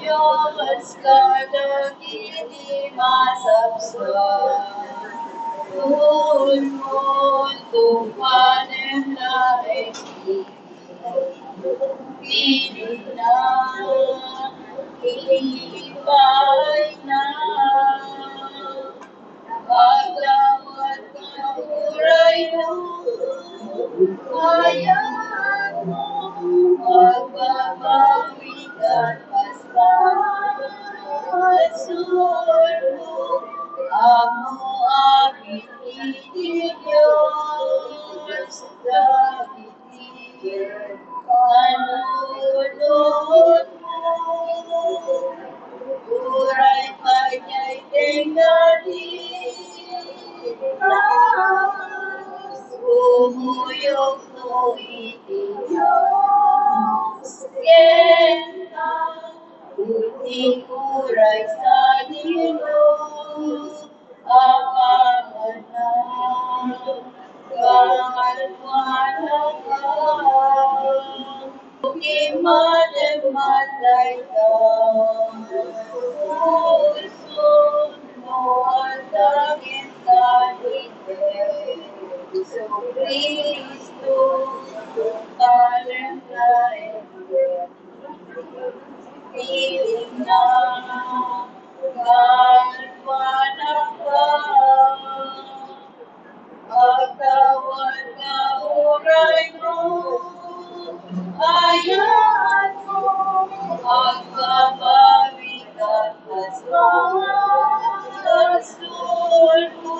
Diyos kadagiti masapsat, Lord, tumpanin na pilit na, ilipay na, pagdawat ka uray mo, hayaan mo, magbabawitan basta, sulmo, amo aking Diyos, dahiti, panunod mo, uray kanya'y tinggali, umuyog mo iti Diyos, kenta, uting uray sa Diyos, apanganak, kalwanagan, imadematay ka, puso mo ang langit kahit so Cristo, kalendary, piling na, kalwanagan, agawad ka uray mo, hayaan mo, agbabawi ka pasul mo,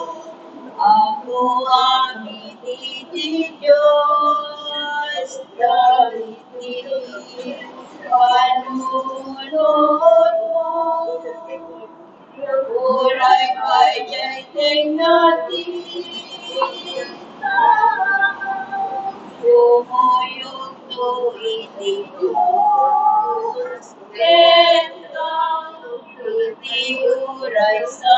ako ang iti Diyos, dahiti, panunod mo, uray kanya'y tingnatin, umuyog to iti Diyos, kenta, iti uray sa